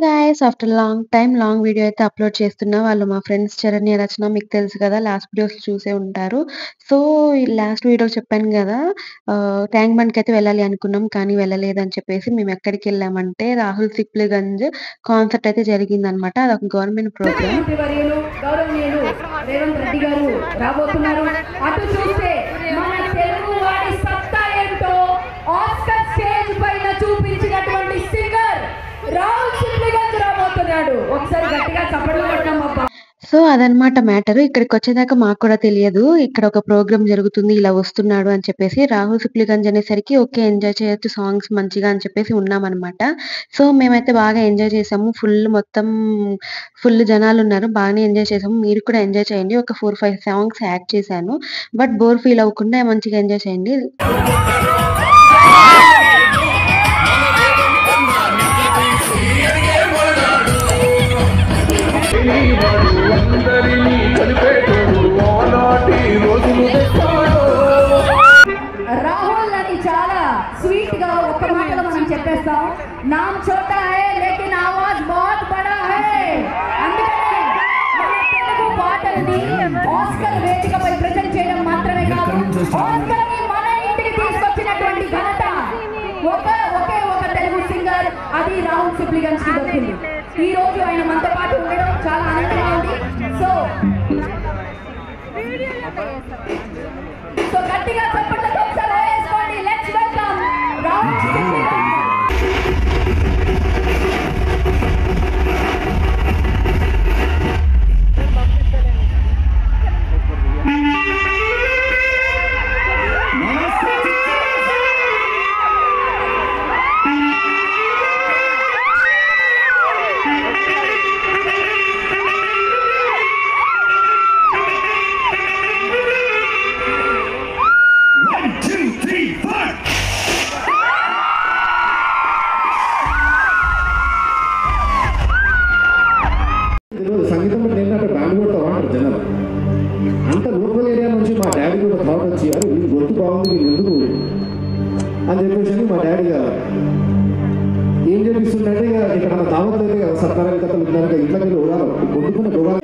Guys after long time long video అయితే upload చేస్తున్నా. వాళ్ళు మా ఫ్రెండ్స్ చరణ్య, రచన మీకు తెలుసు కదా! లాస్ట్ వీడియోస్ చూసే ఉంటారు. సో, ఈ లాస్ట్ వీడియోలో చెప్పాను గదా! ట్యాంక్ బండ్‌కయితే వెళ్ళాలి అనుకున్నాం. కానీ వెళ్ళలేదని చెప్పేసి మేము ఎక్కడికెళ్ళామంటే రాహుల్ సిప్లిగంజ్ కాన్సర్ట్ అయితే జరిగిందనమాట. అదొక గవర్నమెంట్ ప్రోగ్రామ్. ముఖ్యమంత్రి వర్యులు గౌరవనీయులు రేవంత్ రెడ్డి గారు రాబోతున్నారు. అటు చూస్తే మన తెలుగు వాడి సత్తా ఏంటో ఆస్కర్ స్టేజ్ పైన చూపించినటువంటి సింగర్ రాహుల్ సిప్లిగంజ్ రాబోతున్నాడు. ఒకసారి గట్టిగా చప్పట్లు కొడదాం అబ్బా. సో, అదనమాట మ్యాటరు. ఇక్కడికొచ్చేదాకా మాకు కూడా తెలియదు. ఇక్కడ ఒక ప్రోగ్రామ్ జరుగుతుంది. ఇలా వస్తున్నాడు అని చెప్పేసి. రాహుల్ సిప్లిగంజ్ అనేసరికి ఓకే. ఎంజాయ్ చేయొచ్చు సాంగ్స్ మంచిగా అని చెప్పేసి ఉన్నామనమాట. సో, మేమైతే బాగా ఎంజాయ్ చేసాము. ఫుల్ జనాలున్నారు. బాగానే ఎంజాయ్ చేసాము. మీరు కూడా ఎంజాయ్ చేయండి. ఒక 4, 5 సాంగ్స్ యాడ్ చేశాను. బట్ బోర్ ఫీల్ అవ్వకుండా మంచిగా ఎంజాయ్ చేయండి. రాహుల్ అని చాలా స్వీట్ గా ఒక్క మాటలో మనం చెప్పేస్తాం. నామ్ చోటా హై లేకిన్ ఆవాజ్ బహుత్ బడా హై. అందుకనే మన తెలుగు పాటల్ని ఆస్కర్ వేదికపై ప్రజెంట్ చేయడం మాత్రమే కాదు, ఆస్కర్ ని మన ఇంటికి తీసుకొచ్చినటువంటి ఘనత ఒకే ఒక తెలుగు సింగర్, అది రాహుల్ సిప్లిగంజ్ కి దొరికింది. ఈ రోజు ఆయన మనతో పాటు ఉండడం చాలా ఆనందంగా ఉంది. సో గట్టిగా చప్పట్లతో ఒకసారి వేసుకోండి. Let's welcome Rahul Sipligunj. సంగీతం ఏంటంటే బ్యాండ్ కొడతావా అంటారు జనాలు. అంత లోకల్ ఏరియా నుంచి మా డాడీ కూడా థాట్ వచ్చి అది వీళ్ళు గొంతు బాగుంది వీళ్ళు ఎందుకు అని చెప్పేసి మా డాడీ గారు ఏం చేపిస్తుండే ఇక్కడ మన దావత్ అయితే కదా సర్కారీ కథలు ఉన్నారు ఇంట్లోకి రోగాలు కొట్టుకున్న రోగాలు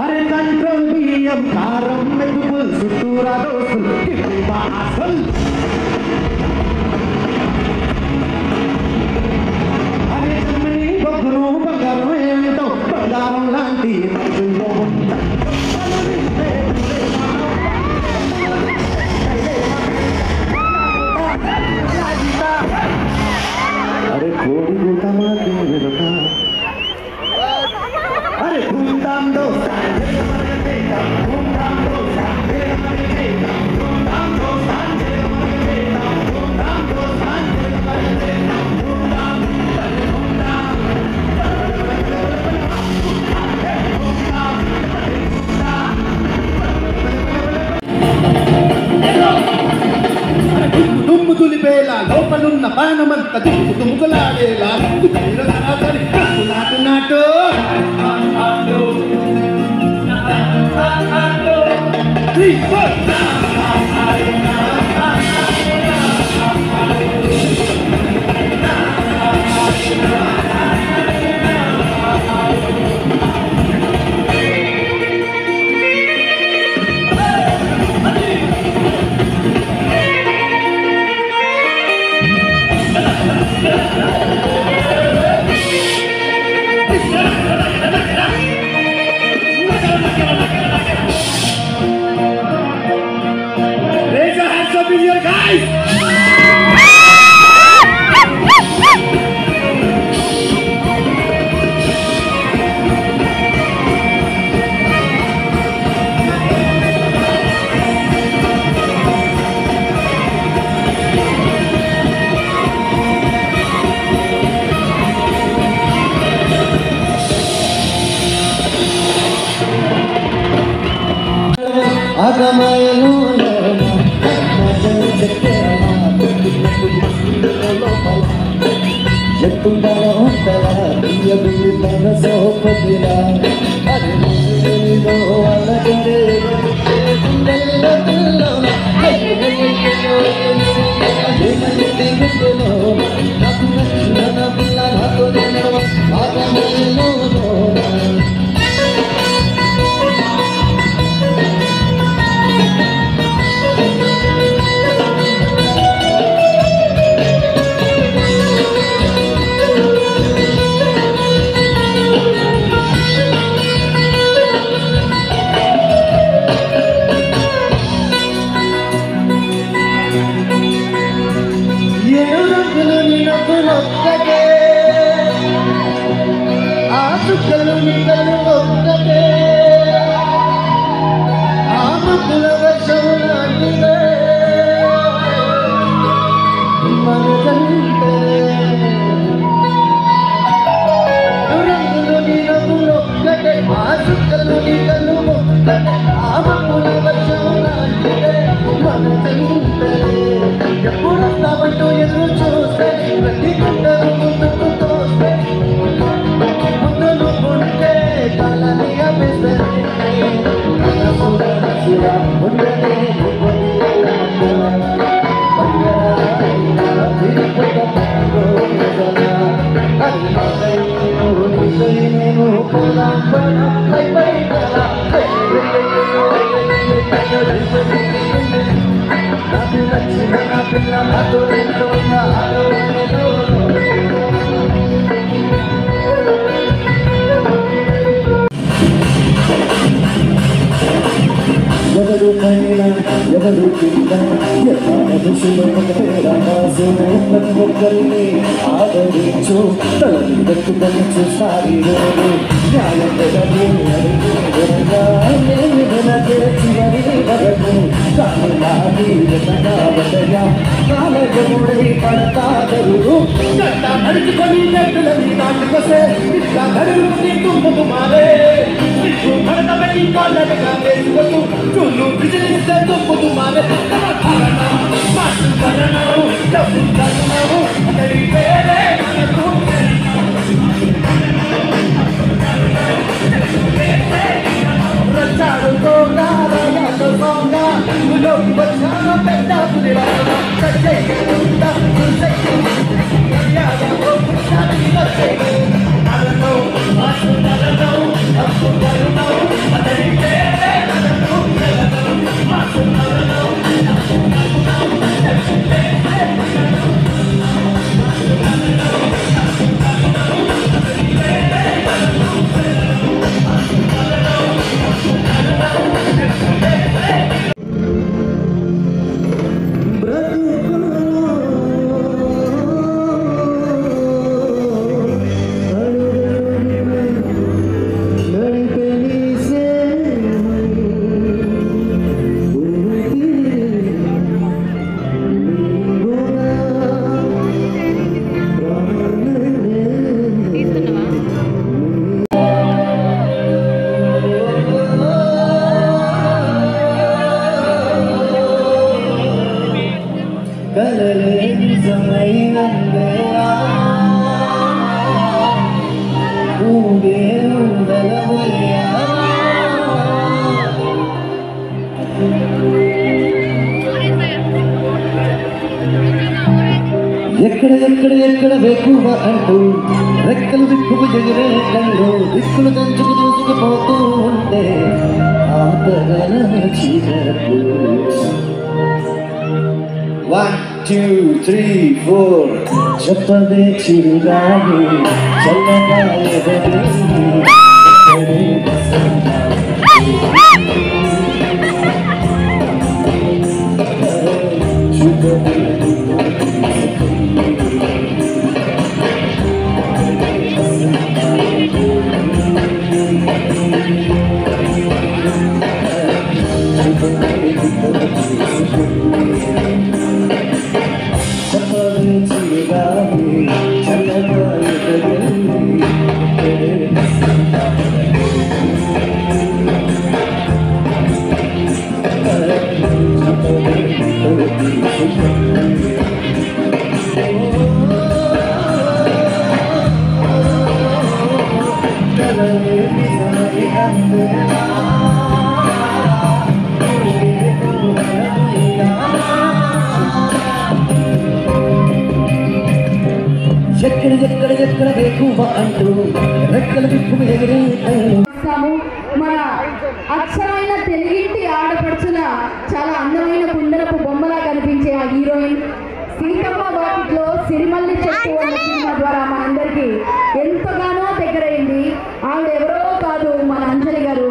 అరే కంట్రోల్ బియ్యం కారం మెతుకులు చుట్టూరా దోసులు అసలు అరే తమ్మిని బొగ్గును బంగారం ఏమిటో బంగారం లాంటి అరే కోడి గుంటమా అరే ధూమ్ధామ్ దుమ్ము తులిపేలా లోపలున్న బాణమంత దుమ్ము దుమ్ములాడేలా నాటు నాటు ఆగమయలు ఎత్తుండలో ఉంటలా బియ్య బియ్య సోపతిలా అది అలగడే నాకు నచ్చిన పిల్ల నాతో ఆగమయలు ఎప్పుడొస్తామంటూ ఎదురు చూస్తే ప్రతి గుండెలు ముందుకు తోస్తే ముందులు ఉంటే కాలని అభిస్తుంది ఎవరు పైన ఎవరు కింద ఒక్కరిని ఆదరించు తలని పెట్టుకొని చూస్తారి న్యాయం చివరి వరకు కాలగముడై పడతాదరు నడుచుకొని నెట్టులని దాటుకొస్తే ఇట్లా నడుముని తుమ్ముకు మారే భరతమై కాళ్ళగా వేసుకొచ్చు చుల్లు విజిలిస్తే తుమ్ముకు మారే మాసు కరణము డబ్బు కరణము అతడి పేరే మనకు రచాడుతో నారాయణతో సొంగ లోకి వచ్చాను పెద్ద పులిరా సజ్జయ్యుందా మర్యాదతో పుష్టానికి వచ్చే అరణో మాసు కరణో అప్పు కరణో అతడి పేరే మనకు మాసు కరణో ఎక్కడ వేకువ అంటూ రెక్కలు దిక్కుకు ఎగిరే కళ్ళు దిక్కులు దంచుకు దూసుకుపోతూ ఉంటే ఆపగల చీరకు 1 2 3 4 చెప్పవే చిరుగాలి చల్లగా చల్లగా ఎక్కడ ఎక్కడ ఎక్కడ వేకువ అంటూ రెక్కలు విప్పు ఎగిరే కళ్ళు. మన అక్షరమైన తెలుగింటి ఆడపడుచుల చాలా అందమైన కుందరపు బొమ్మలా కనిపించే ఆ హీరోయిన్ సీతమ్మ వాకిట్లో సిరిమల్లి చెట్టు అన్న సినిమా ద్వారా మనందరికీ ఎంతగానో దగ్గరైంది. ఆవిడ ఎవరో కాదు, మన అంజలి గారు.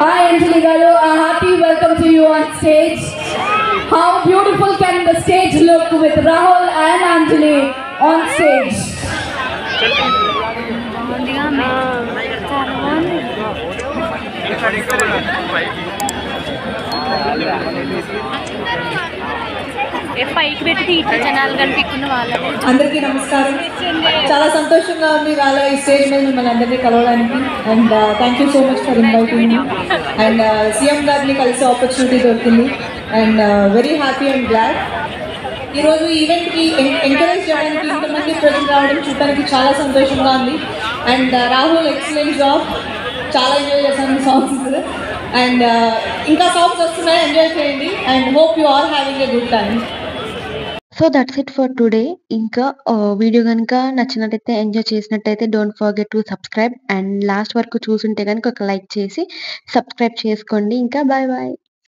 హాయ్ అంజలి గారు, a happy welcome to you on stage. How beautiful can the stage look with Rahul and Anjali on stage? పైకి పెట్టి జనాలు కనిపించిన వాళ్ళు అందరికీ నమస్కారం. చాలా సంతోషంగా ఉంది వాళ్ళ ఈ స్టేజ్ మీద మిమ్మల్ని అందరినీ కలవడానికి. And thank you so much for inviting me. And CM గారిని కలిసే ఆపర్చునిటీ దొరికింది. And very happy and glad. ఈరోజు ఈవెంట్కి ఎంకరేజ్ చేయడానికి ఇంతమంది ప్రజలు రావడం చూడడానికి చాలా సంతోషంగా ఉంది. అండ్ రాహుల్ ఎక్సలెంట్ జాబ్, చాలా ఎంజాయ్ చేశాను సాంగ్స్. అండ్ ఇంకా సాంగ్స్ వస్తున్నాయి, ఎంజాయ్ చేయండి. And hope you all having a good time. So that's it for today. ఇంకా వీడియో కనుక నచ్చినట్టయితే, ఎంజాయ్ చేసినట్టయితే don't forget to subscribe. And last వరకు చూసుంటే కనుక ఒక లైక్ చేసి సబ్స్క్రైబ్ చేసుకోండి. ఇంకా బాయ్ బాయ్.